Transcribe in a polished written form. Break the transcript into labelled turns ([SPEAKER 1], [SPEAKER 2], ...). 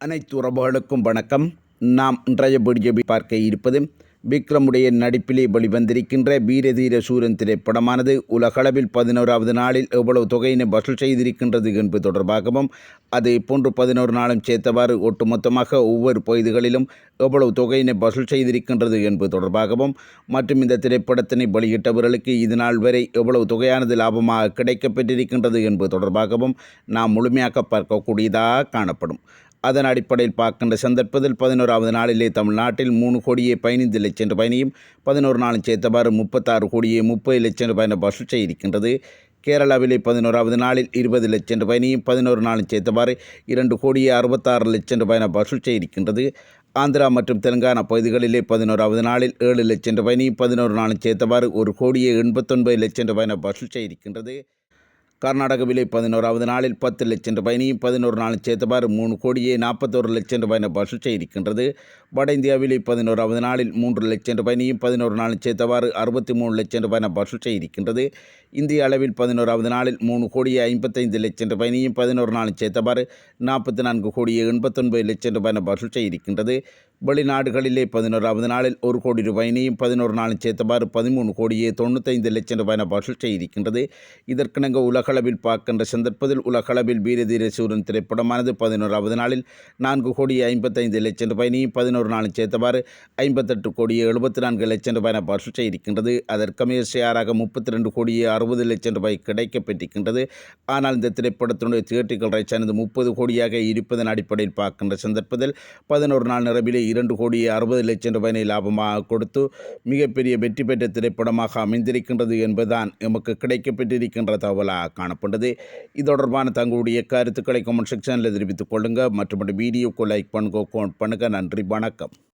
[SPEAKER 1] அனைத்து உறவுகளுக்கும் வணக்கம். நாம் இன்றைய வீடியோவை பார்க்க இருப்பது விக்ரமுடைய நடிப்பிலே வெளிவந்திருக்கின்ற வீரதீர சூரன் திரைப்படமானது உலகளவில் 11வது நாளில் எவ்வளவு தொகையினை வசூல் செய்திருக்கின்றது என்பது தொடர்பாகவும், அதே போன்று 11 நாளும் சேர்த்தவாறு ஒட்டுமொத்தமாக ஒவ்வொரு பகுதிகளிலும் எவ்வளவு தொகையினை வசூல் செய்திருக்கின்றது என்பது தொடர்பாகவும், மற்றும் இந்த திரைப்படத்தினை வெளியிட்டவர்களுக்கு இது நாள் வரை எவ்வளவு தொகையானது லாபமாக கிடைக்கப்பெற்றிருக்கின்றது என்பது தொடர்பாகவும் நாம் முழுமையாக பார்க்கக்கூடியதாக காணப்படும். அதன் அடிப்படையில் பார்க்கின்ற சந்தர்ப்பத்தில் 11வது நாளிலே தமிழ்நாட்டில் 3 கோடியே 15 லட்சம் ரூபாயினையும் 11 நாளும் சேர்த்தவாறு 36 கோடியே 30 லட்சம் ரூபாயினை வசூல் செய்திருக்கின்றது. கேரளாவிலே 11வது நாளில் 20 லட்சம் ரூபாயினையும் 11 நாளும் சேர்த்தவாறு 2 கோடியே 66 லட்சம் ரூபாயினை வசூல் செய்திருக்கின்றது. ஆந்திரா மற்றும் தெலுங்கானா பகுதிகளிலே 11வது நாளில் 7 லட்சம் ரூபாயினையும் 11 நாளும் சேர்த்தவாறு 1 கோடியே 89 லட்சம் ரூபாயினை வசூல் செய்திருக்கின்றது. கர்நாடகாவிலே 11வது நாளில் 10 லட்சம் ரூபாயினையும் 11 நாளும் சேர்த்தவாறு 3 கோடியே 41 லட்சம் ரூபாயினை வசூல் செய்திருக்கின்றது. வட இந்தியாவிலே 11வது நாளில் 3 லட்சம் ரூபாயினையும் 11 நாளும் சேர்த்தவாறு 63 லட்சம் ரூபாயினை வசூல் செய்திருக்கின்றது. இந்திய அளவில் 11வது நாளில் 3 கோடியே 55 லட்சம் ரூபாயினையும் 11 நாளும் சேர்த்தவாறு 44 கோடியே 89 லட்சம் ரூபாயினை வசூல் செய்திருக்கின்றது. வெளிநாடுகளிலே 11வது நாளில் 1 கோடி ரூபாயினையும் 11 நாளும் சேர்த்தவாறு 13 கோடியே 95 லட்சம் ரூபாயினை வசூல் செய்திருக்கின்றது. இதற்கிணங்க உலகளவில் பார்க்கின்ற சந்தர்ப்பத்தில் உலகளவில் வீரதீர சூரன் திரைப்படமானது 11வது நாளில் 4 கோடியே 55 லட்சம் ரூபாயினையும் 11 நாளும் சேர்த்தவாறு 58 கோடியே 74 லட்சம் ரூபாயினை வசூல் செய்திருக்கின்றது. அதற்கமைய ஷேராக 32 கோடியே 60 லட்சம் ரூபாய் கிடைக்கப்பெற்றிருக்கின்றது. ஆனால் இந்த திரைப்படத்தினுடைய தியேட்டர்கள் ரைட்ஸ் ஆனது 30 கோடியாக இருப்பதன் அடிப்படையில் பார்க்கின்ற சந்தர்ப்பத்தில் 11 நாள் நிறைவிலே 2 கோடியே 60 லட்சம் ரூபாயினை லாபமாக கொடுத்து மிகப்பெரிய வெற்றி பெற்ற திரைப்படமாக அமைந்திருக்கின்றது என்பதுதான் எமக்கு கிடைக்கப்பெற்றிருக்கின்ற தகவலாக காணப்பட்டது. இது தொடர்பான தங்களுடைய கருத்துக்களை கமெண்ட் செக்ஷனில் தெரிவித்துக் கொள்ளுங்கள். மற்றும் வீடியோக்கு லைக் பண்ணுங்க, கமெண்ட் பண்ணுங்கள். நன்றி, வணக்கம்.